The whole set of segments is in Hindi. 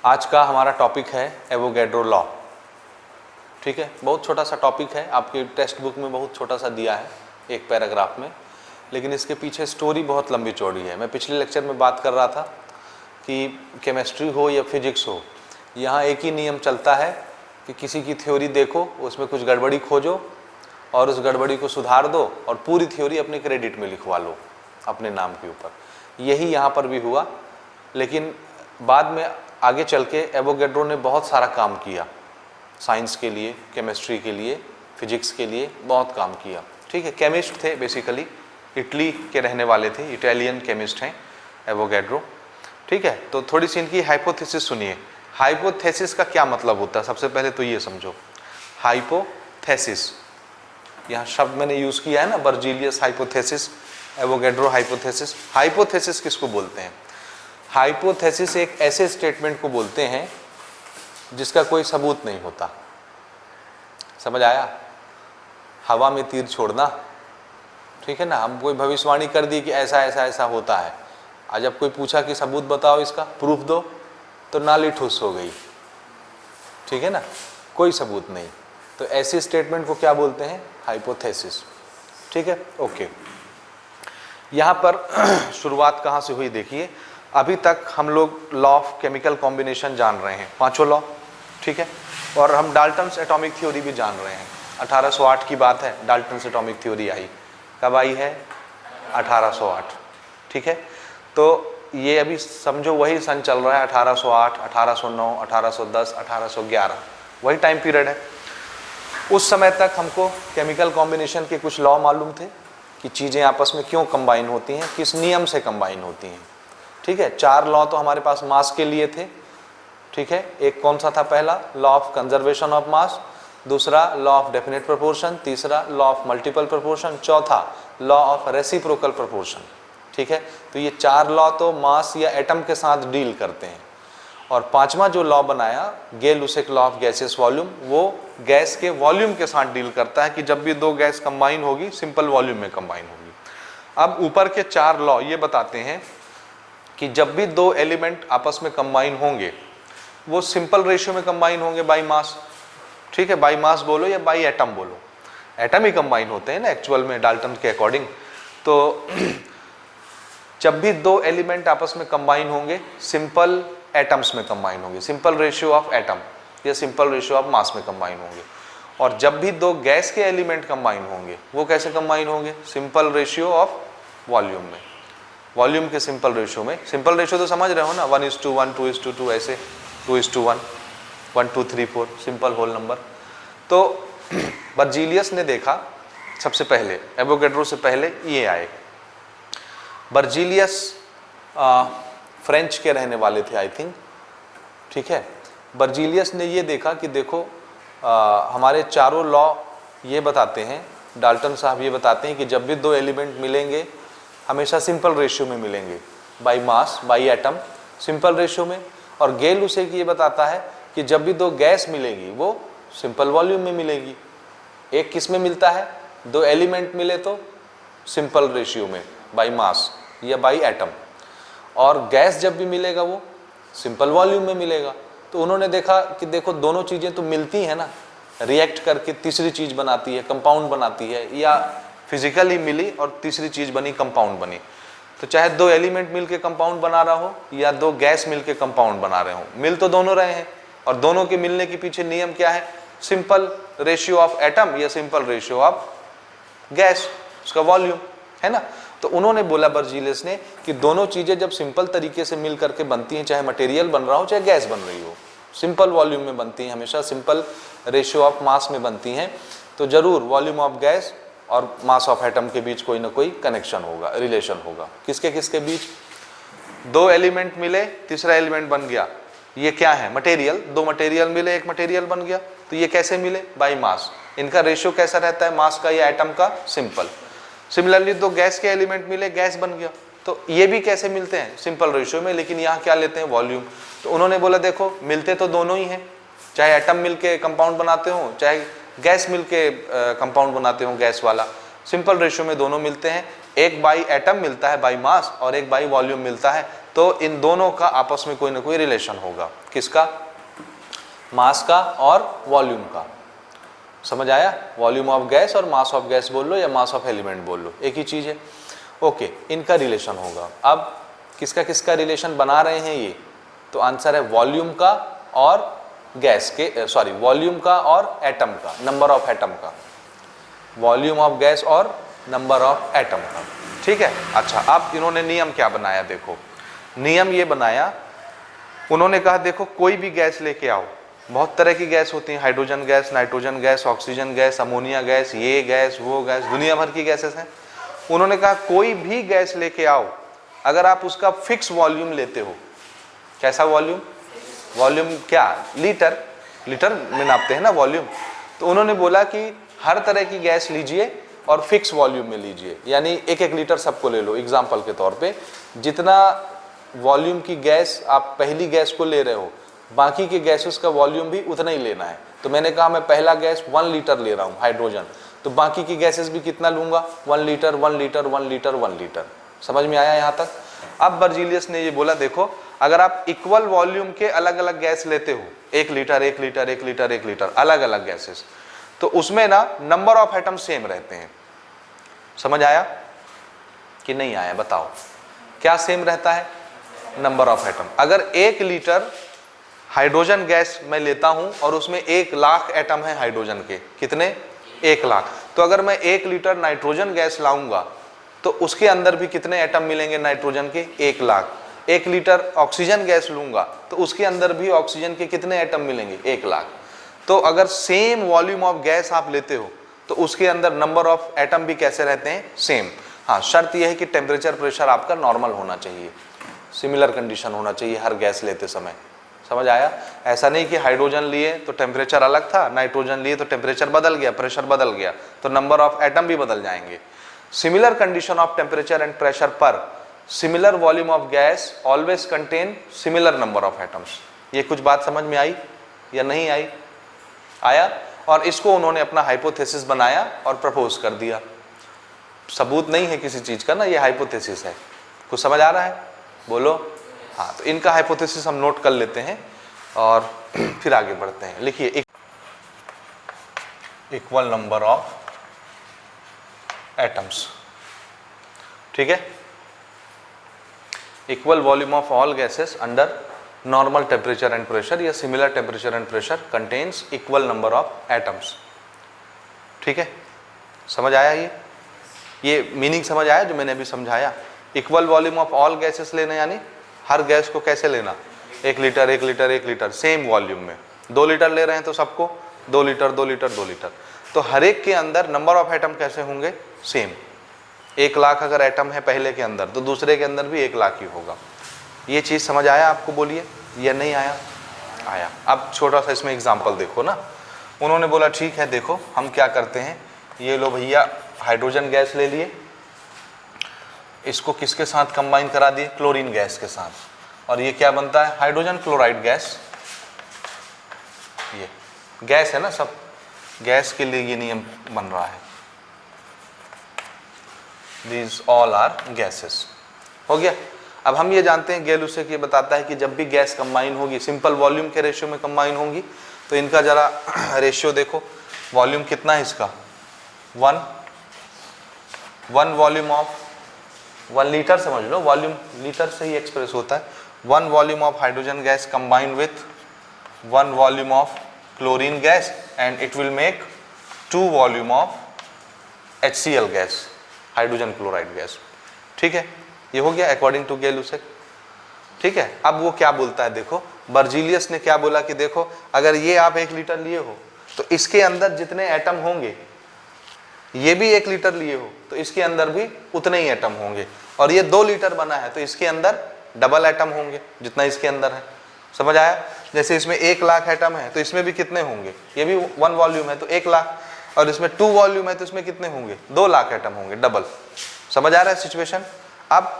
आज का हमारा टॉपिक है एवोगैड्रो लॉ। ठीक है, बहुत छोटा सा टॉपिक है, आपके टेक्स्ट बुक में बहुत छोटा सा दिया है एक पैराग्राफ में, लेकिन इसके पीछे स्टोरी बहुत लंबी चौड़ी है। मैं पिछले लेक्चर में बात कर रहा था कि केमिस्ट्री हो या फिजिक्स हो, यहाँ एक ही नियम चलता है कि किसी की थ्योरी देखो, उसमें कुछ गड़बड़ी खोजो और उस गड़बड़ी को सुधार दो और पूरी थ्योरी अपने क्रेडिट में लिखवा लो अपने नाम के ऊपर। यही यहाँ पर भी हुआ, लेकिन बाद में आगे चल के एवोगैड्रो ने बहुत सारा काम किया, साइंस के लिए, केमिस्ट्री के लिए, फिजिक्स के लिए बहुत काम किया। ठीक है, केमिस्ट थे बेसिकली, इटली के रहने वाले थे, इटालियन केमिस्ट हैं एवोगैड्रो। ठीक है, तो थोड़ी सी इनकी हाइपोथेसिस सुनिए। हाइपोथेसिस का क्या मतलब होता है, सबसे पहले तो ये समझो। हाइपोथेसिस, यहाँ शब्द मैंने यूज़ किया है ना, Berzelius hypothesis, Avogadro hypothesis. Hypothesis किसको बोलते हैं? हाइपोथेसिस एक ऐसे स्टेटमेंट को बोलते हैं जिसका कोई सबूत नहीं होता। समझ आया? हवा में तीर छोड़ना। ठीक है ना, हम कोई भविष्यवाणी कर दी कि ऐसा ऐसा ऐसा होता है, आज जब कोई पूछा कि सबूत बताओ, इसका प्रूफ दो, तो नाली ठुस हो गई। ठीक है ना, कोई सबूत नहीं। तो ऐसी स्टेटमेंट को क्या बोलते हैं? हाइपोथेसिस। ठीक है, ओके। यहाँ पर शुरुआत कहाँ से हुई देखिए। अभी तक हम लोग लॉ ऑफ केमिकल कॉम्बिनेशन जान रहे हैं, पांचों लॉ। ठीक है, और हम डाल्टन्स एटॉमिक थ्योरी भी जान रहे हैं। 1808 की बात है, डाल्टन्स एटॉमिक थ्योरी आई। कब आई है? 1808। ठीक है, तो ये अभी समझो वही सन चल रहा है, 1808, 1809, 1810, 1811, वही टाइम पीरियड है। उस समय तक हमको केमिकल कॉम्बिनेशन के कुछ लॉ मालूम थे कि चीज़ें आपस में क्यों कंबाइन होती हैं, किस नियम से कंबाइन होती हैं। ठीक है, 4 लॉ तो हमारे पास मास के लिए थे। ठीक है, एक कौन सा था? पहला law of conservation of mass, दूसरा लॉ ऑफ डेफिनेट प्रोपोर्शन, तीसरा लॉ ऑफ मल्टीपल प्रोपोर्शन, चौथा लॉ ऑफ रेसिप्रोकल प्रोपोर्शन। ठीक है, तो ये 4 लॉ तो मास या एटम के साथ डील करते हैं। और पांचवा जो लॉ बनाया गेल-लुसेक लॉ ऑफ गैसेस वॉल्यूम, वो गैस के वॉल्यूम के साथ डील करता है कि जब भी 2 गैस कंबाइन होगी, सिंपल वॉल्यूम में कंबाइन होगी। अब ऊपर के 4 लॉ ये बताते हैं कि जब भी 2 एलिमेंट आपस में कंबाइन होंगे, वो सिंपल रेशियो में कंबाइन होंगे बाई मास। ठीक है, बाई मास बोलो या बाई एटम बोलो, एटम ही कंबाइन होते हैं ना एक्चुअल में डाल्टन के अकॉर्डिंग। तो जब भी 2 एलिमेंट आपस में कंबाइन होंगे, सिंपल एटम्स में कंबाइन होंगे, सिंपल रेशियो ऑफ एटम या सिंपल रेशियो ऑफ मास में कंबाइन होंगे। और जब भी 2 गैस के एलिमेंट कंबाइन होंगे, वो कैसे कंबाइन होंगे? सिंपल रेशियो ऑफ वॉल्यूम में, वॉल्यूम के सिंपल रेशियो में। सिंपल रेशियो तो समझ रहे हो ना, 1:1, 2:2, ऐसे 2:1, 1, 2, 3, 4, सिंपल होल नंबर। तो बर्जीलियस ने देखा सबसे पहले, एवोगैड्रो से पहले ये आए। बर्जीलियस फ्रेंच के रहने वाले थे आई थिंक। ठीक है, बर्जीलियस ने ये देखा कि देखो हमारे चारों लॉ ये बताते हैं, डाल्टन साहब ये बताते हैं कि जब भी 2 एलिमेंट मिलेंगे हमेशा सिंपल रेशियो में मिलेंगे, by mass, by atom, simple ratio में। और गेल-लुसेक ये बताता है कि जब भी 2 गैस मिलेगी वो सिंपल वॉल्यूम में मिलेगी। एक किस में मिलता है? 2 एलिमेंट मिले तो सिंपल रेशियो में, बाई मास या बाई एटम। और गैस जब भी मिलेगा वो सिंपल वॉल्यूम में मिलेगा। तो उन्होंने देखा कि देखो दोनों चीज़ें तो मिलती हैं ना, रिएक्ट करके तीसरी चीज़ बनाती है, कंपाउंड बनाती है, या फिजिकली मिली और तीसरी चीज़ बनी, कंपाउंड बनी। तो चाहे 2 एलिमेंट मिल के कंपाउंड बना रहा हो या 2 गैस मिल के कंपाउंड बना रहे हो, मिल तो दोनों रहे हैं। और दोनों के मिलने के पीछे नियम क्या है? सिंपल रेशियो ऑफ एटम या सिंपल रेशियो ऑफ गैस, उसका वॉल्यूम, है ना। तो उन्होंने बोला बर्जीलियस ने कि दोनों चीज़ें जब सिंपल तरीके से मिल करके बनती हैं, चाहे मटेरियल बन रहा हो चाहे गैस बन रही हो, सिंपल वॉल्यूम में बनती हैं, हमेशा सिंपल रेशियो ऑफ मास में बनती हैं, तो जरूर वॉल्यूम ऑफ गैस और मास ऑफ एटम के बीच कोई ना कोई कनेक्शन होगा, रिलेशन होगा। किसके किसके बीच? 2 एलिमेंट मिले, तीसरा एलिमेंट बन गया, ये क्या है? मटेरियल। 2 मटेरियल मिले, एक मटेरियल बन गया, तो ये कैसे मिले? By mass. इनका रेशियो कैसा रहता है? मास का या एटम का? सिंपल। सिमिलरली 2 गैस के एलिमेंट मिले, गैस बन गया, तो ये भी कैसे मिलते हैं? सिंपल रेशियो में, लेकिन यहाँ क्या लेते हैं? वॉल्यूम। तो उन्होंने बोला देखो मिलते तो दोनों ही हैं, चाहे एटम मिल के कंपाउंड बनाते हो चाहे गैस मिल के कंपाउंड बनाते हो गैस वाला, सिंपल रेशियो में दोनों मिलते हैं। एक बाई एटम मिलता है बाई मास और एक बाई वॉल्यूम मिलता है, तो इन दोनों का आपस में कोई ना कोई रिलेशन होगा। किसका? मास का और वॉल्यूम का। समझ आया? वॉल्यूम ऑफ गैस और मास ऑफ गैस बोल लो या मास ऑफ एलिमेंट बोल लो, एक ही चीज है। ओके, इनका रिलेशन होगा। अब किसका किसका रिलेशन बना रहे हैं ये? तो आंसर है वॉल्यूम का और गैस के, सॉरी वॉल्यूम का और एटम का, नंबर ऑफ एटम का, वॉल्यूम ऑफ गैस और नंबर ऑफ एटम का। ठीक है। अच्छा, अब इन्होंने नियम क्या बनाया? देखो, नियम ये बनाया, उन्होंने कहा देखो कोई भी गैस लेके आओ, बहुत तरह की गैस होती हैं, hydrogen gas, nitrogen gas, oxygen gas, ammonia gas, ये गैस वो गैस, दुनिया भर की गैसेस हैं। उन्होंने कहा कोई भी गैस लेके आओ, अगर आप उसका फिक्स वॉल्यूम लेते हो, कैसा वॉल्यूम? वॉल्यूम क्या? लीटर, लीटर में नापते हैं ना वॉल्यूम। तो उन्होंने बोला कि हर तरह की गैस लीजिए और फिक्स वॉल्यूम में लीजिए, यानी एक एक लीटर सबको ले लो। एग्जाम्पल के तौर पे जितना वॉल्यूम की गैस आप पहली गैस को ले रहे हो, बाकी के गैसेस का वॉल्यूम भी उतना ही लेना है। तो मैंने कहा मैं पहला गैस 1 लीटर ले रहा हूँ हाइड्रोजन, तो बाकी की गैसेस भी कितना लूंगा? 1 लीटर 1 लीटर 1 लीटर 1 लीटर। समझ में आया यहाँ तक? अब बर्जीलियस ने ये बोला देखो, अगर आप इक्वल वॉल्यूम के अलग अलग गैस लेते हो, 1 लीटर 1 लीटर 1 लीटर 1 लीटर अलग अलग गैसेस, तो उसमें ना नंबर ऑफ एटम सेम रहते हैं। समझ आया कि नहीं आया? बताओ, क्या सेम रहता है? Number of atom. अगर 1 लीटर हाइड्रोजन गैस मैं लेता हूं और उसमें 1 लाख एटम है हाइड्रोजन के, कितने? 1 लाख। तो अगर मैं 1 लीटर नाइट्रोजन गैस लाऊंगा तो उसके अंदर भी कितने एटम मिलेंगे नाइट्रोजन के? 1 लाख। 1 लीटर ऑक्सीजन गैस लूंगा तो उसके अंदर भी ऑक्सीजन के कितने एटम मिलेंगे? 1 लाख। तो अगर सेम वॉल्यूम ऑफ गैस आप लेते हो तो उसके अंदर नंबर ऑफ एटम भी कैसे रहते हैं? सेम। हाँ, शर्त यह है कि टेम्परेचर प्रेशर आपका नॉर्मल होना चाहिए, सिमिलर कंडीशन होना चाहिए हर गैस लेते समय। समझ आया? ऐसा नहीं कि हाइड्रोजन लिए तो टेम्परेचर अलग था, नाइट्रोजन लिए तो टेम्परेचर बदल गया, प्रेशर बदल गया, तो नंबर ऑफ एटम भी बदल जाएंगे। Similar condition of temperature and pressure पर similar volume of gas always contain similar number of atoms. ये कुछ बात समझ में आई या नहीं आई? आया? और इसको उन्होंने अपना हाइपोथेसिस बनाया और प्रपोज कर दिया। सबूत नहीं है किसी चीज का ना, ये हाइपोथेसिस है। कुछ समझ आ रहा है? बोलो। हाँ, तो इनका हाइपोथेसिस हम नोट कर लेते हैं और फिर आगे बढ़ते हैं। लिखिए, इक्वल नंबर ऑफ एटम्स। ठीक है। Equal volume of all gases under normal temperature and pressure या similar temperature and pressure contains equal number of atoms. ठीक है, समझ आया? ये मीनिंग समझ आया जो मैंने अभी समझाया? Equal volume of all gases लेना, यानी हर गैस को कैसे लेना? 1 litre 1 litre 1 litre same volume में। 2 लीटर ले रहे हैं तो सबको 2 लीटर 2 लीटर 2 लीटर। तो हर एक के अंदर नंबर ऑफ एटम कैसे होंगे? सेम। 1 लाख अगर एटम है पहले के अंदर तो दूसरे के अंदर भी 1 लाख ही होगा। ये चीज़ समझ आया आपको? बोलिए, या नहीं आया? आया। अब छोटा सा इसमें एग्जाम्पल देखो ना। उन्होंने बोला ठीक है, देखो हम क्या करते हैं, ये लो भैया हाइड्रोजन गैस ले लिए, इसको किसके साथ कंबाइन करा दिए? क्लोरीन गैस के साथ, और ये क्या बनता है? Hydrogen chloride gas. ये गैस है ना, सब गैस के लिए ये नियम बन रहा है। These all are gases। हो गया। अब हम ये जानते हैं, गैलुसेक ये बताता है कि जब भी गैस कंबाइन होगी सिंपल वॉल्यूम के रेशियो में कंबाइन होंगी, तो इनका जरा रेशियो देखो। वॉल्यूम कितना है इसका? 1 वॉल्यूम ऑफ 1 लीटर, समझ लो वॉल्यूम लीटर से ही एक्सप्रेस होता है। 1 volume of hydrogen gas combined with 1 volume of chlorine gas and it will make 2 volume of HCl gas, hydrogen chloride gas. ठीक है, ये हो गया अकॉर्डिंग टू गैलुसेक। ठीक है। अब वो क्या बोलता है देखो, बर्जीलियस ने क्या बोला कि देखो अगर ये आप 1 लीटर लिए हो तो इसके अंदर जितने एटम होंगे, ये भी 1 लीटर लिए हो तो इसके अंदर भी उतने ही एटम होंगे, और ये 2 लीटर बना है तो इसके अंदर डबल एटम होंगे जितना इसके अंदर है। समझ आया? जैसे इसमें 1 लाख एटम है तो इसमें भी कितने होंगे? ये भी 1 वॉल्यूम है तो 1 लाख, और इसमें 2 वॉल्यूम है तो इसमें कितने होंगे? 2 लाख एटम होंगे, डबल। समझ आ रहा है सिचुएशन? अब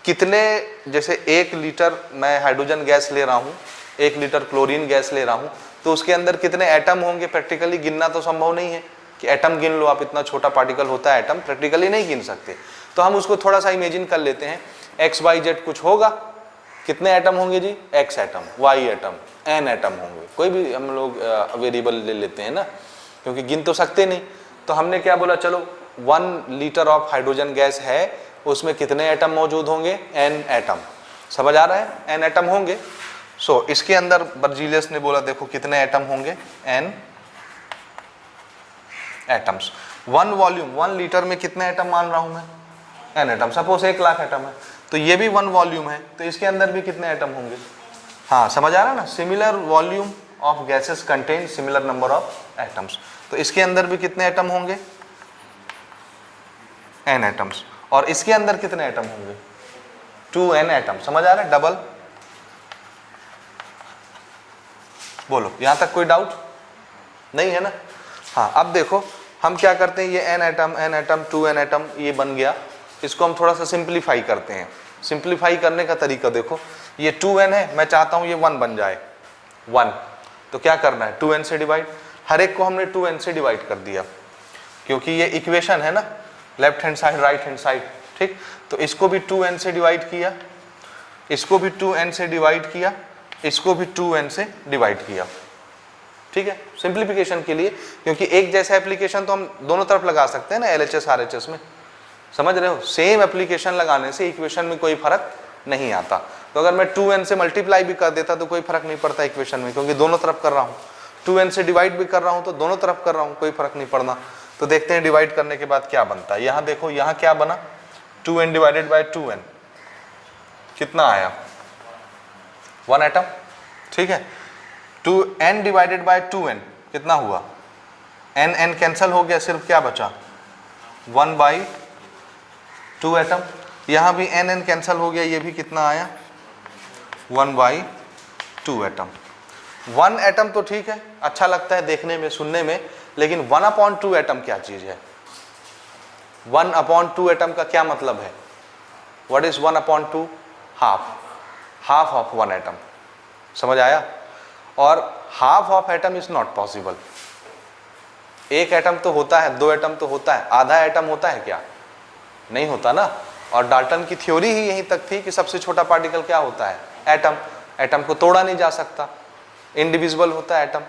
कितने, जैसे 1 लीटर मैं हाइड्रोजन गैस ले रहा हूँ, 1 लीटर क्लोरीन गैस ले रहा हूँ, तो उसके अंदर कितने एटम होंगे? प्रैक्टिकली गिनना तो संभव नहीं है कि एटम गिन लो आप, इतना छोटा पार्टिकल होता है एटम, प्रैक्टिकली नहीं गिन सकते। तो हम उसको थोड़ा सा इमेजिन कर लेते हैं, XYZ कुछ होगा, कितने एटम होंगे जी? x atom, y atom, n atom होंगे। कोई भी हम लोग वेरिएबल ले लेते हैं ना, क्योंकि गिन तो सकते नहीं। तो हमने क्या बोला, चलो 1 लीटर ऑफ हाइड्रोजन गैस है, उसमें कितने एटम मौजूद होंगे? n atom. समझ आ रहा है? n एटम होंगे। सो इसके अंदर बर्जीलियस ने बोला देखो कितने एटम होंगे? n atoms. 1 वॉल्यूम, 1 लीटर में कितने एटम मान रहा हूं मैं? n atom. Suppose 1 lakh atom है, तो ये भी 1 वॉल्यूम है, तो इसके अंदर भी कितने एटम होंगे? हाँ, समझ आ रहा है ना? Similar volume of gases contain similar number of atoms. तो इसके अंदर भी कितने एटम होंगे? n atoms. और इसके अंदर कितने एटम होंगे? 2n atom. समझ आ रहा है? डबल। बोलो, यहां तक कोई डाउट नहीं है ना? हाँ, अब देखो हम क्या करते हैं, ये n एटम 2n एटम ये बन गया, इसको हम थोड़ा सा सिंप्लीफाई करते हैं। सिंप्लीफाई करने का तरीका देखो, ये 2n है, मैं चाहता हूं ये 1 बन जाए, 1। तो क्या करना है? 2n से डिवाइड। हर एक को हमने 2n से डिवाइड कर दिया, क्योंकि ये इक्वेशन है ना, left hand side right hand side, ठीक। तो इसको भी 2n से डिवाइड किया, इसको भी 2n से डिवाइड किया, इसको भी 2n से डिवाइड किया, ठीक है, सिंप्लीफिकेशन के लिए। क्योंकि एक जैसा एप्लीकेशन तो हम दोनों तरफ लगा सकते हैं ना, LHS RHS में, समझ रहे हो? सेम एप्लीकेशन लगाने से इक्वेशन में कोई फर्क नहीं आता। तो अगर मैं 2n से मल्टीप्लाई भी कर देता तो कोई फर्क नहीं पड़ता इक्वेशन में, क्योंकि दोनों तरफ कर रहा हूँ। 2n से डिवाइड भी कर रहा हूँ तो दोनों तरफ कर रहा हूँ, कोई फर्क नहीं पड़ना। तो देखते हैं डिवाइड करने के बाद क्या बनता है। यहाँ देखो, यहाँ क्या बना? 2n डिवाइडेड बाय 2n कितना आया? 1 एटम, ठीक है। 2n डिवाइडेड बाय 2n कितना हुआ? n कैंसिल हो गया, सिर्फ क्या बचा? 1/2 एटम। यहाँ भी n कैंसिल हो गया, ये भी कितना आया? 1/2 एटम। 1 एटम तो ठीक है, अच्छा लगता है देखने में सुनने में, लेकिन 1/2 एटम क्या चीज है? 1/2 एटम का क्या मतलब है? What is 1/2? Half of 1 atom. समझ आया? और half of atom is not possible. 1 atom तो होता है, 2 एटम तो होता है, आधा एटम होता है क्या? नहीं होता ना। और डाल्टन की थ्योरी ही यहीं तक थी कि सबसे छोटा पार्टिकल क्या होता है? एटम। एटम को तोड़ा नहीं जा सकता, इंडिविजुअल होता है एटम।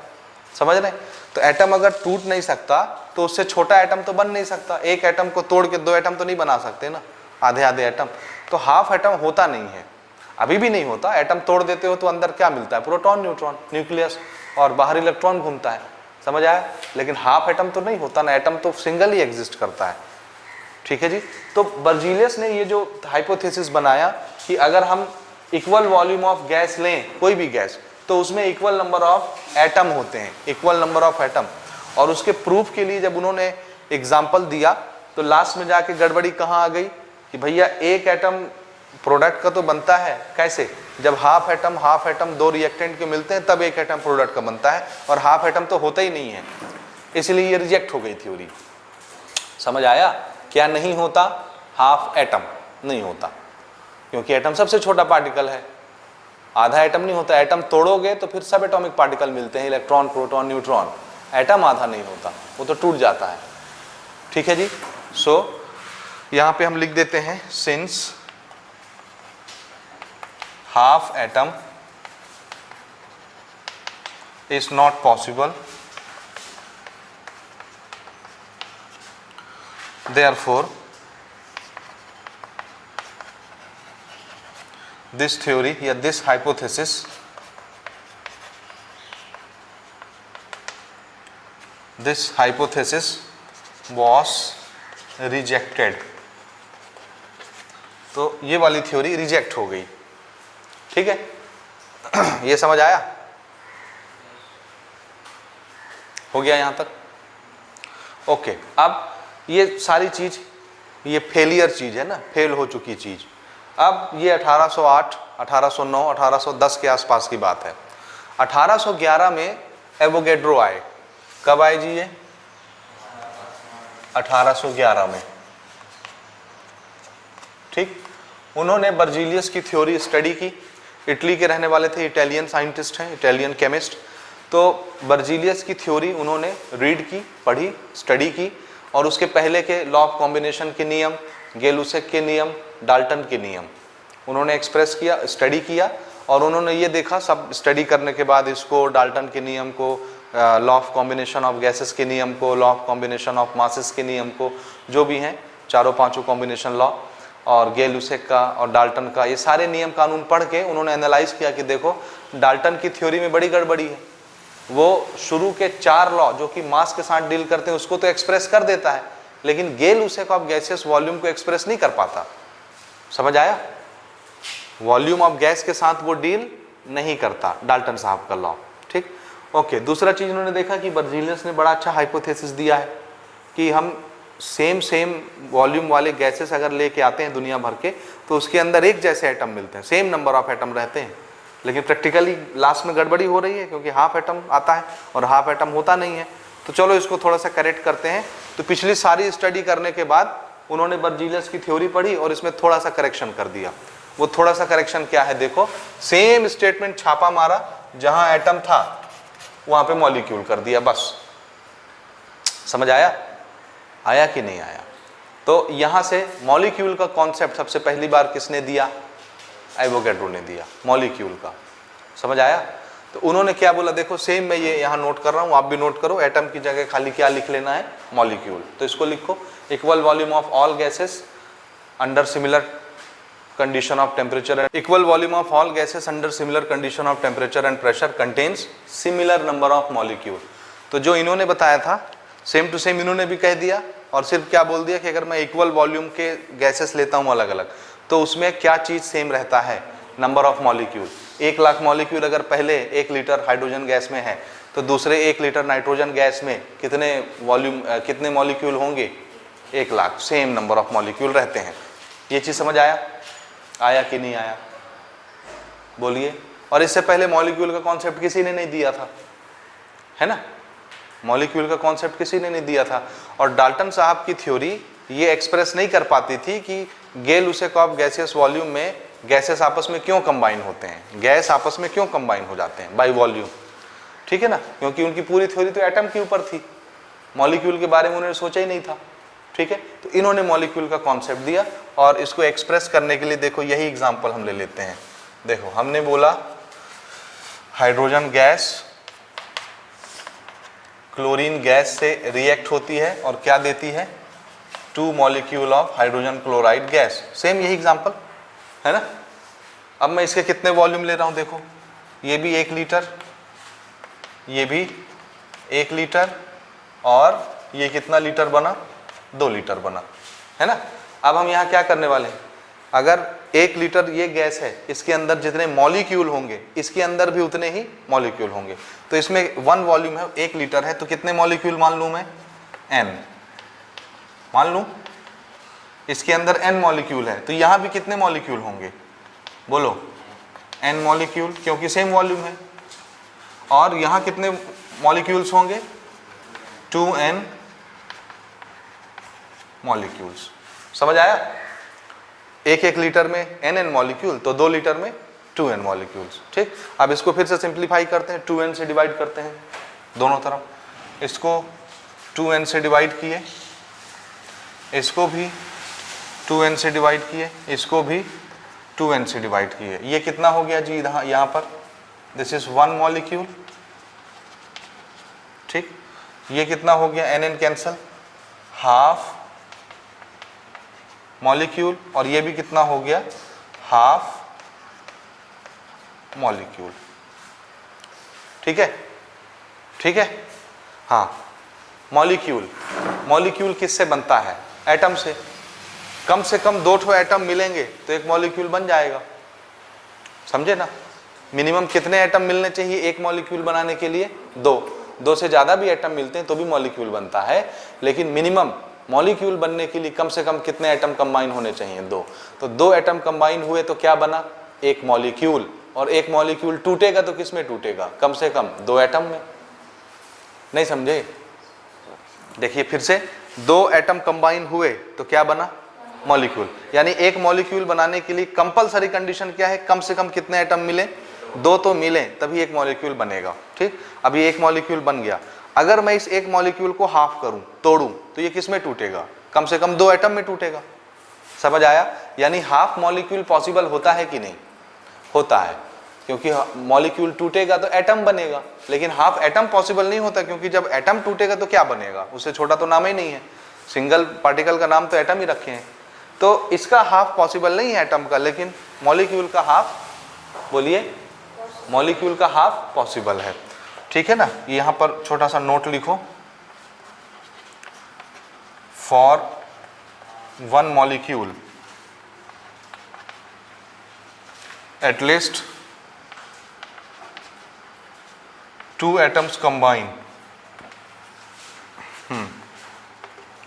समझ रहे? तो एटम अगर टूट नहीं सकता तो उससे छोटा एटम तो बन नहीं सकता। 1 एटम को तोड़ के 2 एटम तो नहीं बना सकते ना, आधे आधे एटम। तो हाफ एटम होता नहीं है, अभी भी नहीं होता। एटम तोड़ देते हो तो अंदर क्या मिलता है? प्रोटॉन, न्यूट्रॉन, न्यूक्लियस, और बाहर इलेक्ट्रॉन घूमता है। समझ आया? लेकिन हाफ एटम तो नहीं होता ना, एटम तो सिंगल ही एग्जिस्ट करता है, ठीक है जी। तो बर्जीलियस ने ये जो हाइपोथेसिस बनाया कि अगर हम इक्वल वॉल्यूम ऑफ गैस लें, कोई भी गैस, तो उसमें इक्वल नंबर ऑफ एटम होते हैं, इक्वल नंबर ऑफ एटम। और उसके प्रूफ के लिए जब उन्होंने एग्जाम्पल दिया तो लास्ट में जाके गड़बड़ी कहाँ आ गई कि भैया 1 एटम प्रोडक्ट का तो बनता है, कैसे? जब हाफ एटम 2 रिएक्टेंट के मिलते हैं तब 1 एटम प्रोडक्ट का बनता है, और हाफ एटम तो होता ही नहीं है, इसलिए ये रिजेक्ट हो गई थ्योरी। समझ आया? क्या नहीं होता? हाफ एटम नहीं होता, क्योंकि एटम सबसे छोटा पार्टिकल है, आधा एटम नहीं होता। एटम तोड़ोगे तो फिर सब एटॉमिक पार्टिकल मिलते हैं, इलेक्ट्रॉन, प्रोटॉन, न्यूट्रॉन। एटम आधा नहीं होता, वो तो टूट जाता है, ठीक है जी। सो यहां पे हम लिख देते हैं, since half atom is not possible, therefore this theory या this hypothesis was rejected। तो ये वाली थ्योरी रिजेक्ट हो गई, ठीक है। ये समझ आया? हो गया यहां तक? ओके। अब ये सारी चीज, ये फेलियर चीज है ना, फेल हो चुकी चीज। अब ये 1808, 1809, 1810 के आसपास की बात है। 1811 में एवोगैड्रो आए। कब आए जी ये? 1811 में, ठीक। उन्होंने बर्जीलियस की थ्योरी स्टडी की। इटली के रहने वाले थे, इटालियन साइंटिस्ट हैं, इटालियन केमिस्ट। तो बर्जीलियस की थ्योरी उन्होंने रीड की, पढ़ी, स्टडी की, और उसके पहले के लॉ ऑफ कॉम्बिनेशन के नियम, गेलुसेक के नियम, डाल्टन के नियम, उन्होंने एक्सप्रेस किया, स्टडी किया, और उन्होंने ये देखा सब स्टडी करने के बाद इसको, डाल्टन के नियम को, law of combination of gases के नियम को, law of combination of masses के नियम को, जो भी हैं चारों पांचों कॉम्बिनेशन लॉ, और गे-लुसेक का और डाल्टन का, ये सारे नियम कानून पढ़ के उन्होंने एनालाइज किया कि देखो डाल्टन की थ्योरी में बड़ी गड़बड़ी है। वो शुरू के 4 लॉ जो कि मास के साथ डील करते हैं उसको तो एक्सप्रेस कर देता है, लेकिन गे-लुसेक ऑफ गैसेस वॉल्यूम को एक्सप्रेस नहीं कर पाता। समझ आया? वॉल्यूम ऑफ गैस के साथ वो डील नहीं करता, डाल्टन साहब का लॉ। ठीक, ओके। दूसरा चीज उन्होंने देखा कि बर्जीलियस ने बड़ा अच्छा हाइपोथेसिस दिया है कि हम सेम वॉल्यूम वाले गैसेस अगर लेके आते हैं दुनिया भर के, तो उसके अंदर एक जैसे एटम मिलते हैं, सेम नंबर ऑफ एटम रहते हैं, लेकिन प्रैक्टिकली लास्ट में गड़बड़ी हो रही है क्योंकि हाफ एटम आता है और हाफ एटम होता नहीं है। तो चलो इसको थोड़ा सा करेक्ट करते हैं। तो पिछली सारी स्टडी करने के बाद उन्होंने बर्जीलियस की थ्योरी पढ़ी और इसमें थोड़ा सा करेक्शन कर दिया। वो थोड़ा सा करेक्शन क्या है देखो, सेम स्टेटमेंट छापा मारा, जहां एटम था वहां पे मॉलिक्यूल कर दिया, बस। समझ आया? आया कि नहीं आया? तो यहां से मॉलिक्यूल का कॉन्सेप्ट सबसे पहली बार किसने दिया? एवोगैड्रो ने दिया मॉलिक्यूल का। समझ आया? तो उन्होंने क्या बोला, देखो सेम मैं ये यहाँ नोट कर रहा हूँ, आप भी नोट करो, एटम की जगह खाली क्या लिख लेना है? मॉलिक्यूल। तो इसको लिखो, equal volume of all gases under similar condition of temperature and equal volume of all gases under similar condition of temperature and pressure contains similar number of molecule। तो जो इन्होंने बताया था सेम टू सेम इन्होंने भी कह दिया, और सिर्फ क्या बोल दिया कि अगर मैं इक्वल वॉल्यूम के गैसेस लेता हूँ अलग अलग, तो उसमें क्या चीज सेम रहता है? Number of molecule. 1 lakh molecule अगर पहले 1 लीटर हाइड्रोजन गैस में है, तो दूसरे 1 लीटर नाइट्रोजन गैस में कितने मॉलिक्यूल होंगे? 1 lakh. Same number of molecule रहते हैं। ये चीज समझ आया कि नहीं आया? बोलिए। और इससे पहले मॉलिक्यूल का कॉन्सेप्ट किसी ने नहीं दिया था, है ना? मॉलिक्यूल का कॉन्सेप्ट किसी ने नहीं दिया था। और डाल्टन साहब की थ्योरी ये एक्सप्रेस नहीं कर पाती थी कि गे-लुसेक ऑफ गैसियस वॉल्यूम में गैसेस आपस में क्यों कंबाइन होते हैं, गैस आपस में क्यों कंबाइन हो जाते हैं बाय वॉल्यूम। ठीक है ना? क्योंकि उनकी पूरी थ्योरी तो एटम के ऊपर थी, मॉलिक्यूल के बारे में उन्होंने सोचा ही नहीं था। ठीक है? तो इन्होंने मॉलिक्यूल का कॉन्सेप्ट दिया, और इसको एक्सप्रेस करने के लिए देखो यही एग्जांपल हम ले लेते हैं। देखो हमने बोला हाइड्रोजन गैस क्लोरीन गैस से रिएक्ट होती है और क्या देती है? 2 molecule of hydrogen chloride gas. Same यही एग्जांपल है ना? अब मैं इसके कितने वॉल्यूम ले रहा हूं देखो, ये भी 1 लीटर, ये भी 1 लीटर, और ये कितना लीटर बना? 2 लीटर बना, है ना? अब हम यहाँ क्या करने वाले हैं, अगर 1 लीटर ये गैस है, इसके अंदर जितने मॉलिक्यूल होंगे इसके अंदर भी उतने ही मॉलिक्यूल होंगे। तो इसमें 1 वॉल्यूम है, 1 लीटर है, तो कितने मॉलिक्यूल मान लूँ मैं? n मान लूँ। इसके अंदर n मॉलिक्यूल है, तो यहाँ भी कितने मॉलिक्यूल होंगे? बोलो, n मॉलिक्यूल, क्योंकि सेम वॉल्यूम है। और यहाँ कितने मॉलिक्यूल्स होंगे? 2n molecules. समझ आया? 1 लीटर में n मॉलिक्यूल, तो 2 लीटर में 2n मॉलिक्यूल्स। ठीक, अब इसको फिर से सिंप्लीफाई करते हैं, 2n से डिवाइड करते हैं दोनों तरफ। इसको 2n से डिवाइड किए, इसको भी 2n से डिवाइड किए, इसको भी 2n से डिवाइड किए। ये कितना हो गया जी यहाँ पर? This is 1 molecule. ठीक, ये कितना हो गया? n कैंसल, हाफ मॉलिक्यूल, और ये भी कितना हो गया? Half molecule. ठीक है? ठीक है? हाँ, मॉलिक्यूल किससे बनता है? एटम से। कम 2 एटम मिलेंगे तो 1 मॉलिक्यूल बन जाएगा। समझे ना? मिनिमम कितने एटम मिलने चाहिए एक मॉलिक्यूल बनाने के लिए? 2 से ज़्यादा भी एटम मिलते हैं तो भी मॉलिक्यूल बनता है, लेकिन मिनिमम मॉलिक्यूल बनने के लिए कम से कम कितने एटम कंबाइन होने चाहिए? 2। तो 2 एटम कंबाइन हुए तो क्या बना? 1 मॉलिक्यूल। और 1 मॉलिक्यूल टूटेगा तो किस में टूटेगा? कम से कम 2 एटम में। नहीं समझे? देखिए फिर से, 2 एटम कंबाइन हुए तो क्या बना? मॉलिक्यूल। यानी 1 मॉलिक्यूल बनाने के लिए कंपलसरी कंडीशन क्या है? कम से कम कितने एटम मिले? 2 तो मिले, तभी 1 मॉलिक्यूल बनेगा। ठीक, अभी 1 मॉलिक्यूल बन गया। अगर मैं इस 1 मॉलिक्यूल को हाफ करूं, तोड़ूं, तो ये किस में टूटेगा? कम से कम 2 एटम में टूटेगा। समझ आया? यानी हाफ मॉलिक्यूल पॉसिबल होता है कि नहीं? होता है, क्योंकि मॉलिक्यूल टूटेगा तो एटम बनेगा, लेकिन हाफ एटम पॉसिबल नहीं होता, क्योंकि जब एटम टूटेगा तो क्या बनेगा? उससे छोटा तो नाम ही नहीं है, सिंगल पार्टिकल का नाम तो एटम ही रखे हैं। तो इसका हाफ पॉसिबल नहीं है एटम का, लेकिन मॉलिक्यूल का हाफ, बोलिए, मॉलिक्यूल का हाफ पॉसिबल है। ठीक है ना? यहां पर छोटा सा नोट लिखो, for one molecule at least 2 atoms combine.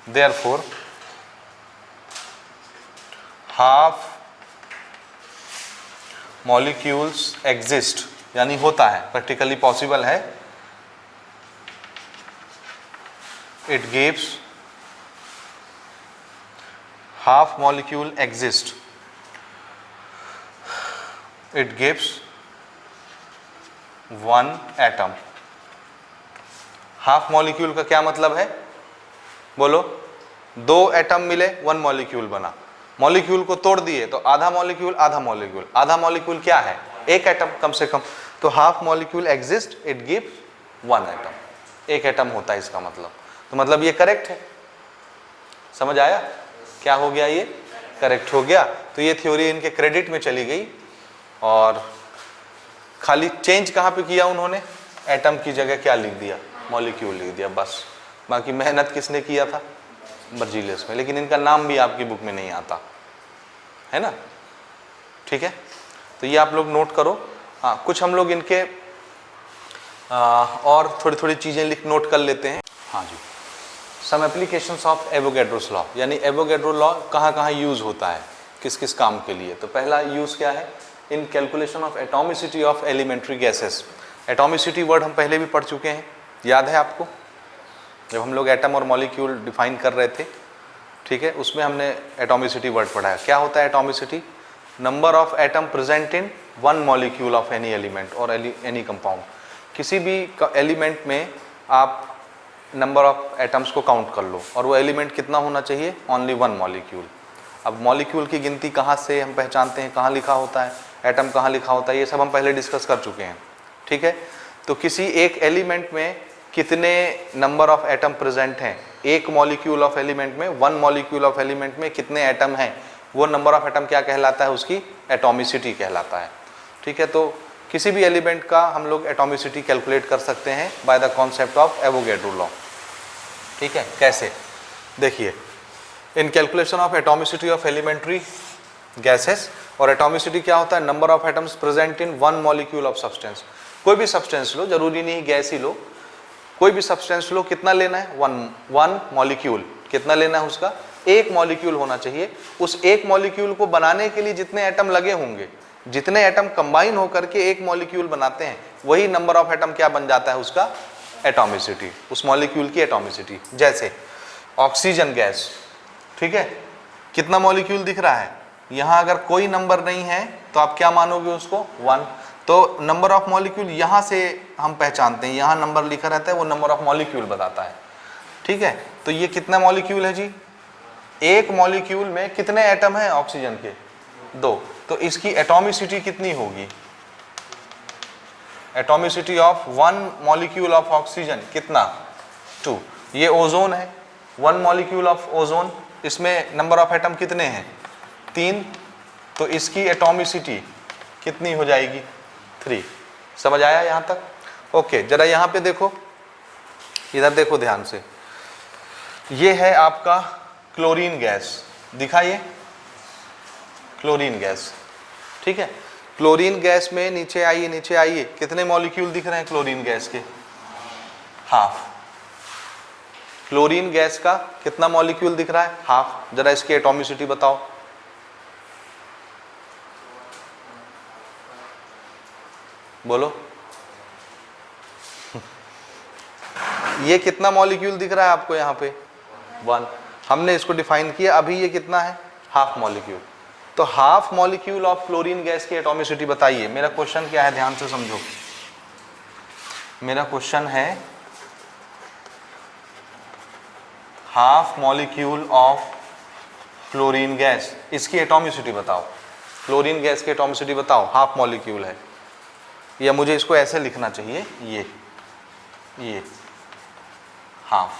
Therefore, half molecules exist, यानी होता है, प्रैक्टिकली पॉसिबल है। It gives half molecule exist. It gives one atom. Half molecule का क्या मतलब है? बोलो, 2 एटम मिले, 1 मॉलिक्यूल बना। मॉलिक्यूल को तोड़ दिए तो आधा मॉलिक्यूल आधा मॉलिक्यूल, आधा मॉलिक्यूल क्या है? 1 एटम कम से कम। तो half molecule exist, it gives 1 atom. 1 atom होता है इसका मतलब। तो मतलब ये करेक्ट है। समझ आया? क्या हो गया? ये करेक्ट हो गया। तो ये थ्योरी इनके क्रेडिट में चली गई, और खाली चेंज कहाँ पे किया उन्होंने? एटम की जगह क्या लिख दिया? मॉलिक्यूल लिख दिया, बस। बाकी मेहनत किसने किया था? बर्जीलियस में। लेकिन इनका नाम भी आपकी बुक में नहीं आता है ना? ठीक है, तो ये आप लोग नोट करो। हाँ, कुछ हम लोग इनके और थोड़ी थोड़ी चीज़ें नोट कर लेते हैं। हाँ जी, some applications of Avogadro's law, यानी एवोगैड्रो लॉ कहाँ कहाँ यूज़ होता है, किस किस काम के लिए। तो पहला यूज़ क्या है? In calculation of atomicity of elementary gases. Atomicity word हम पहले भी पढ़ चुके हैं, याद है आपको? जब हम लोग एटम और मॉलिक्यूल डिफाइन कर रहे थे, ठीक है, उसमें हमने एटॉमिसिटी वर्ड पढ़ा है। क्या होता है atomicity? Number of atom present in one molecule of any element और एनी कंपाउंड। किसी भी एलिमेंट में आप नंबर ऑफ एटम्स को काउंट कर लो, और वो एलिमेंट कितना होना चाहिए? Only 1 molecule. अब मॉलिक्यूल की गिनती कहाँ से हम पहचानते हैं, कहाँ लिखा होता है, एटम कहाँ लिखा होता है, ये सब हम पहले डिस्कस कर चुके हैं। ठीक है, तो किसी एक एलिमेंट में कितने नंबर ऑफ एटम प्रेजेंट हैं, एक मॉलिक्यूल ऑफ एलिमेंट में, 1 मॉलिक्यूल ऑफ एलिमेंट में कितने एटम हैं, वो नंबर ऑफ एटम क्या कहलाता है? उसकी एटॉमिसिटी कहलाता है। ठीक है, तो किसी भी एलिमेंट का हम लोग एटॉमिसिटी कैलकुलेट कर सकते हैं by the concept of Avogadro law. ठीक है, कैसे? देखिए, in calculation of atomicity of elementary gases, और एटॉमिसिटी क्या होता है? Number of atoms present in 1 molecule of substance. कोई भी सब्सटेंस लो, जरूरी नहीं गैस ही लो, कोई भी सब्सटेंस लो, कितना लेना है? 1 मॉलिक्यूल। कितना लेना है उसका? 1 मॉलिक्यूल होना चाहिए। उस 1 मॉलिक्यूल को बनाने के लिए जितने एटम लगे होंगे, जितने एटम कंबाइन होकर के 1 मॉलिक्यूल बनाते हैं, वही नंबर ऑफ एटम क्या बन जाता है? उसका एटॉमिसिटी, उस मॉलिक्यूल की एटॉमिसिटी। जैसे ऑक्सीजन गैस, ठीक है, कितना मॉलिक्यूल दिख रहा है? यहाँ अगर कोई नंबर नहीं है तो आप क्या मानोगे उसको? 1। तो नंबर ऑफ मॉलिक्यूल यहाँ से हम पहचानते हैं, यहाँ नंबर लिखा रहता है, वो नंबर ऑफ मॉलिक्यूल बताता है। ठीक है, तो ये कितना मॉलिक्यूल है जी? 1 मॉलिक्यूल में कितने एटम हैं ऑक्सीजन के? 2। तो इसकी एटॉमिसिटी कितनी होगी? Atomicity of 1 molecule of oxygen कितना? 2। ये ओजोन है, 1 मॉलिक्यूल ऑफ ओजोन, इसमें नंबर ऑफ एटम कितने हैं? 3। तो इसकी एटॉमिसिटी कितनी हो जाएगी? 3। समझ आया यहाँ तक? ओके, जरा यहाँ पे देखो, इधर देखो ध्यान से। ये है आपका क्लोरीन गैस, दिखाइए, क्लोरीन गैस। ठीक है, क्लोरीन गैस में नीचे आइए, नीचे आइए, कितने मॉलिक्यूल दिख रहे हैं क्लोरीन गैस के? हाफ। क्लोरीन गैस का कितना मॉलिक्यूल दिख रहा है? हाफ। जरा इसकी एटॉमिसिटी बताओ। बोलो, ये कितना मॉलिक्यूल दिख रहा है आपको यहाँ पे? 1। हमने इसको डिफाइन किया, अभी ये कितना है? Half molecule. तो half molecule of chlorine gas की एटॉमिसिटी बताइए। मेरा क्वेश्चन क्या है, ध्यान से समझो। मेरा क्वेश्चन है half molecule of chlorine gas, इसकी एटॉमिसिटी बताओ, क्लोरीन गैस की एटॉमिसिटी बताओ, हाफ मॉलिक्यूल है, या मुझे इसको ऐसे लिखना चाहिए, ये हाफ,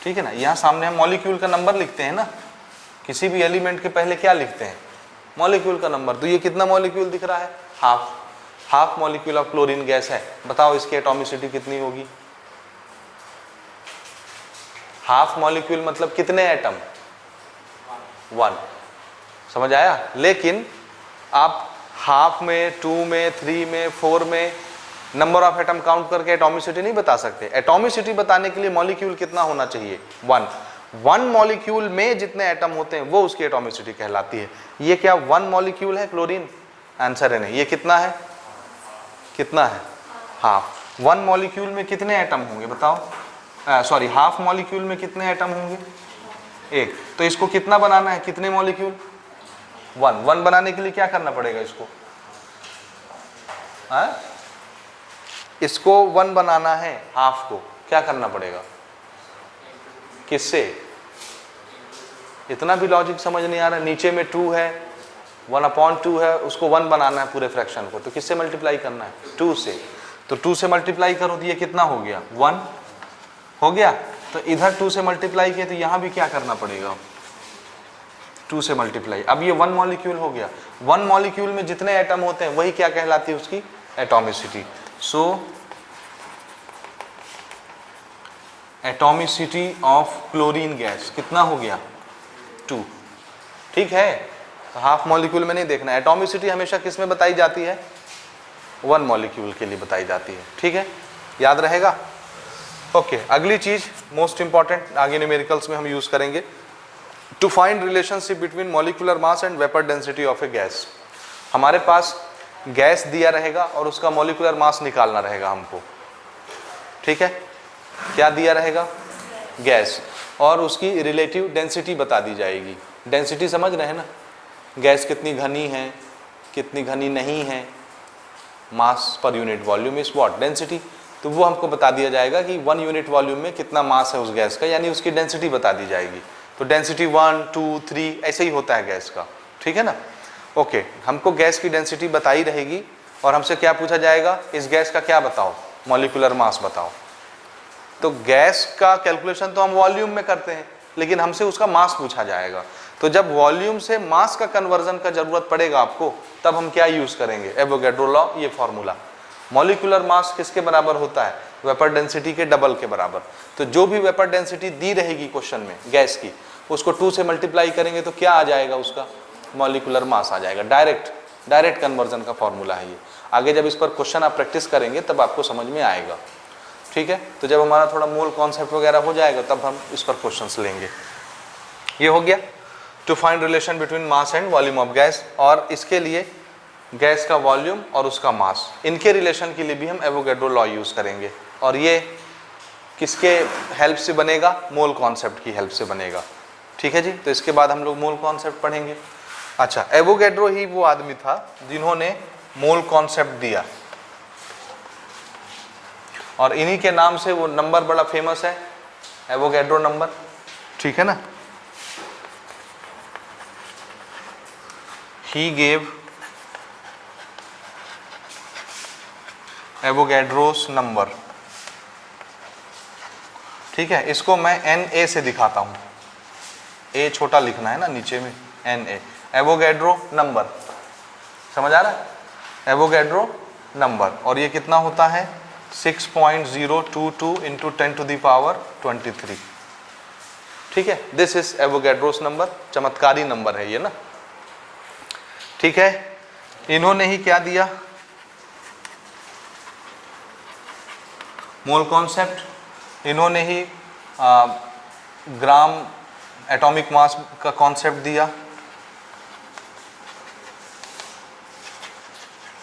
ठीक है ना। यहाँ सामने हम मॉलिक्यूल का नंबर लिखते हैं ना, किसी भी एलिमेंट के पहले क्या लिखते हैं, मॉलिक्यूल का नंबर। तो ये कितना मॉलिक्यूल दिख रहा है, half molecule of chlorine gas है। बताओ इसकी एटॉमिसिटी कितनी होगी, हाफ मॉलिक्यूल मतलब कितने एटम, 1, समझ आया। लेकिन आप हाफ में, 2 में, 3 में, 4 में नंबर ऑफ एटम काउंट करके एटॉमिसिटी नहीं बता सकते। एटॉमिसिटी बताने के लिए मॉलिक्यूल कितना होना चाहिए, 1 मॉलिक्यूल में जितने एटम होते हैं वो उसकी एटॉमिसिटी कहलाती है। ये क्या 1 मॉलिक्यूल है क्लोरीन, आंसर है नहीं। ये कितना है, कितना है, हाफ। 1 मॉलिक्यूल में कितने एटम होंगे बताओ, सॉरी हाफ मॉलिक्यूल में कितने एटम होंगे, 1। तो इसको कितना बनाना है, कितने मॉलिक्यूल, 1 बनाने के लिए क्या करना पड़ेगा इसको, इसको 1 बनाना है, हाफ को क्या करना पड़ेगा, किससे, इतना भी लॉजिक समझ नहीं आ रहा। नीचे में 2 है, 1/2 है, उसको 1 बनाना है पूरे फ्रैक्शन को, तो किससे मल्टीप्लाई करना है, 2 से। तो 2 से मल्टीप्लाई करो तो ये कितना हो गया, 1 हो गया। तो इधर 2 से मल्टीप्लाई किया तो यहाँ भी क्या करना पड़ेगा, 2 से मल्टीप्लाई। अब ये 1 मॉलिक्यूल हो गया। 1 मॉलिक्यूल में जितने एटम होते हैं वही क्या कहलाती है, उसकी atomicity. So atomicity of chlorine gas कितना हो गया, 2, ठीक है। हाफ मॉलिक्यूल में नहीं देखना, एटॉमिसिटी हमेशा किस में बताई जाती है, 1 मॉलिक्यूल के लिए बताई जाती है, ठीक है, याद रहेगा। ओके, अगली चीज मोस्ट इंपॉर्टेंट, आगे न्यूमेरिकल्स में हम यूज करेंगे, to find relationship between molecular mass and vapour density of a gas. हमारे पास गैस दिया रहेगा और उसका मॉलिक्यूलर मास निकालना रहेगा हमको, ठीक है। क्या दिया रहेगा, गैस, और उसकी रिलेटिव डेंसिटी बता दी जाएगी। डेंसिटी समझ रहे हैं ना, गैस कितनी घनी है, कितनी घनी नहीं है, mass per unit volume is what, density. तो वो हमको बता दिया जाएगा कि 1 यूनिट वॉल्यूम में कितना मास है उस गैस का, यानी उसकी डेंसिटी बता दी जाएगी। तो डेंसिटी 1, 2, 3 ऐसे ही होता है गैस का, ठीक है ना। ओके, हमको गैस की डेंसिटी बताई रहेगी और हमसे क्या पूछा जाएगा, इस गैस का क्या बताओ, मॉलिक्यूलर मास बताओ। तो गैस का कैलकुलेशन तो हम वॉल्यूम में करते हैं, लेकिन हमसे उसका मास पूछा जाएगा। तो जब वॉल्यूम से मास का कन्वर्जन का जरूरत पड़ेगा आपको, तब हम क्या यूज करेंगे, एवोगैड्रो लॉ, ये फॉर्मूला। मॉलिक्यूलर मास किसके बराबर होता है, वेपर डेंसिटी के डबल के बराबर। तो जो भी वेपर डेंसिटी दी रहेगी क्वेश्चन में गैस की, उसको 2 से मल्टीप्लाई करेंगे तो क्या आ जाएगा, उसका मॉलिक्यूलर मास आ जाएगा। डायरेक्ट कन्वर्जन का फॉर्मूला है ये। आगे जब इस पर क्वेश्चन आप प्रैक्टिस करेंगे तब आपको समझ में आएगा, ठीक है। तो जब हमारा थोड़ा मोल कॉन्सेप्ट वगैरह हो जाएगा तब हम इस पर क्वेश्चंस लेंगे। ये हो गया to find relation between mass and volume of gas, और इसके लिए गैस का वॉल्यूम और उसका मास, इनके रिलेशन के लिए भी हम एवोगैड्रो लॉ यूज करेंगे। और ये किसके हेल्प से बनेगा, मोल कॉन्सेप्ट की हेल्प से बनेगा, ठीक है जी। तो इसके बाद हम लोग मोल कॉन्सेप्ट पढ़ेंगे। अच्छा, एवोगैड्रो ही वो आदमी था जिन्होंने मोल कॉन्सेप्ट दिया, और इन्हीं के नाम से वो नंबर बड़ा फेमस है, एवोगैड्रो नंबर, ठीक है ना। ही गेव एवोगैड्रोस नंबर, ठीक है। इसको मैं Na से दिखाता हूं, ए छोटा लिखना है ना नीचे में, Na, एवोगैड्रो नंबर, समझ आ रहा है, एवोगैड्रो नंबर। और ये कितना होता है, 6.022 इंटू 10⁻23, ठीक है। दिस इज एवोगैड्रोस नंबर, चमत्कारी नंबर है ये ना, ठीक है। इन्होंने ही क्या दिया, मोल कॉन्सेप्ट, इन्होंने ही ग्राम एटॉमिक मास का कॉन्सेप्ट दिया,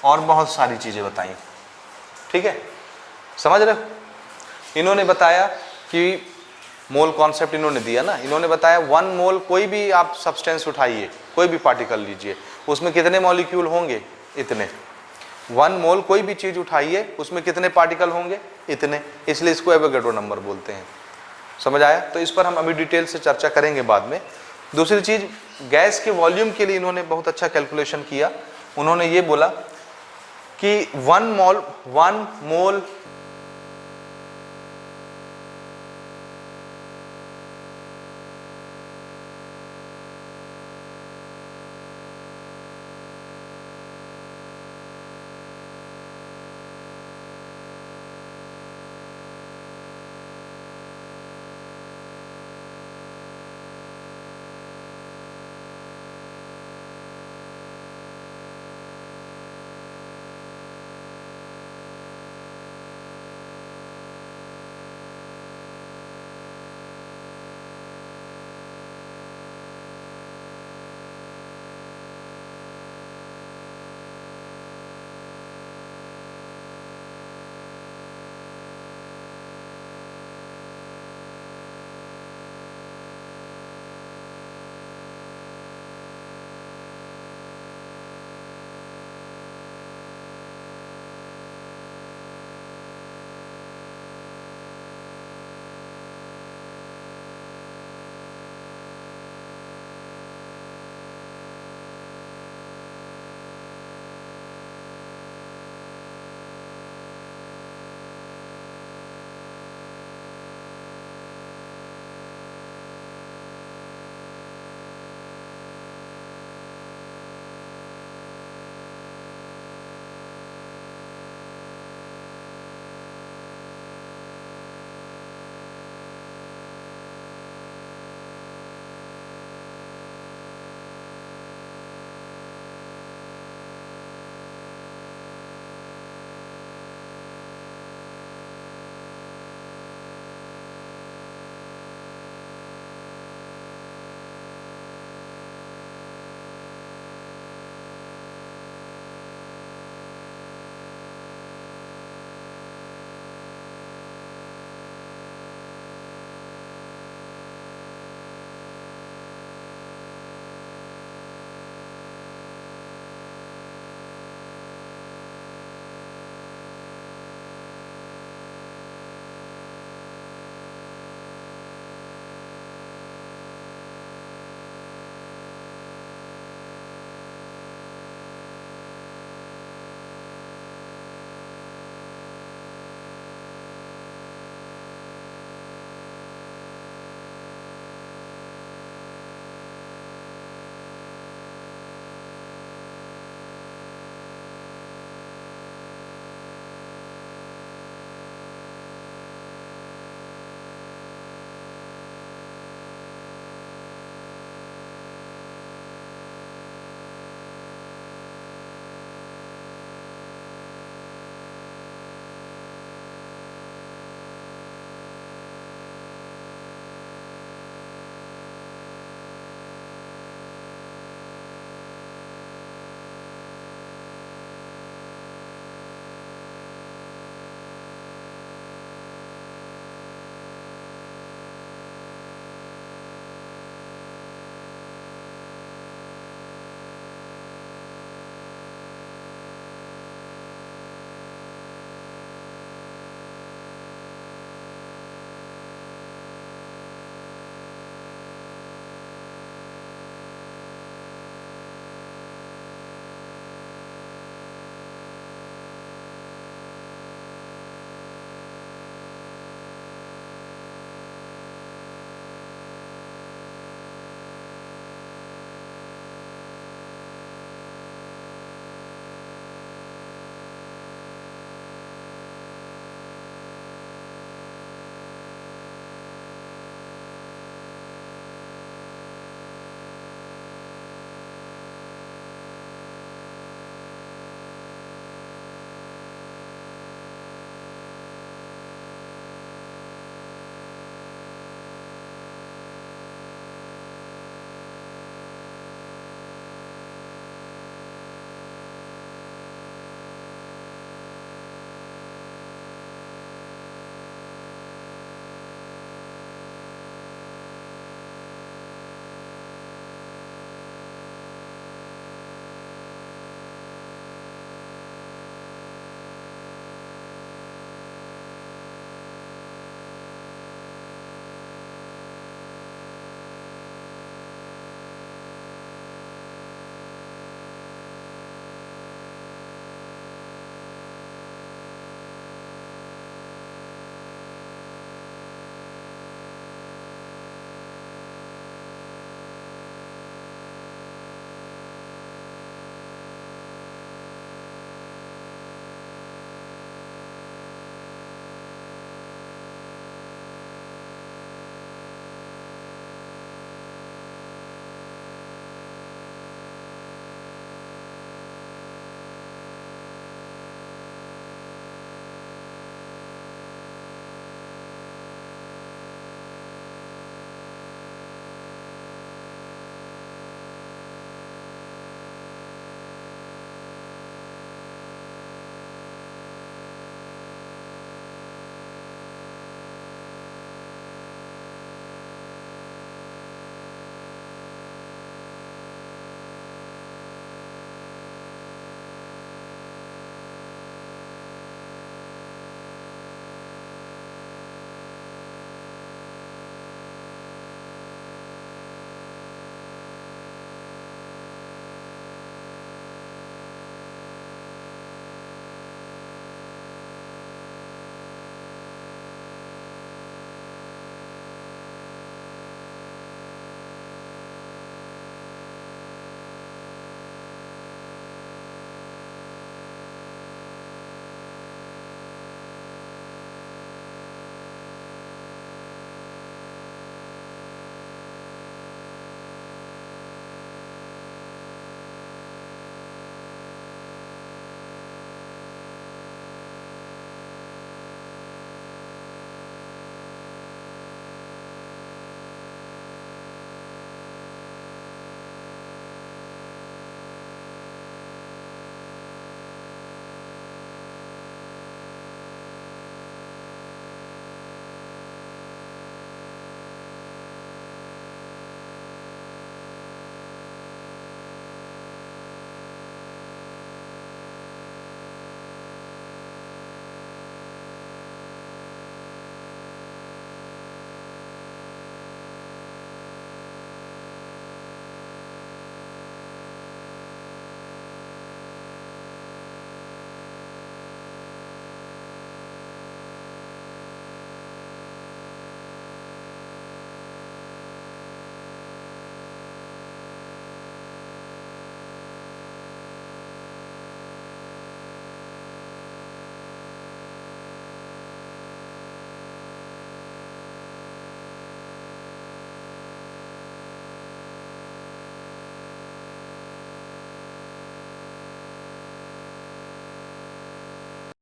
और बहुत सारी चीजें बताई, ठीक है, समझ रहे हो। इन्होंने बताया कि मोल कॉन्सेप्ट इन्होंने दिया ना, इन्होंने बताया 1 मोल, कोई भी आप सब्सटेंस उठाइए, कोई भी पार्टिकल लीजिए, उसमें कितने मॉलिक्यूल होंगे, इतने। 1 मोल कोई भी चीज उठाइए, उसमें कितने पार्टिकल होंगे, इतने, इसलिए इसको एवोगैड्रो नंबर बोलते हैं, समझ आया। तो इस पर हम अभी डिटेल से चर्चा करेंगे बाद में। दूसरी चीज, गैस के वॉल्यूम के लिए इन्होंने बहुत अच्छा कैलकुलेशन किया। उन्होंने ये बोला कि 1 मोल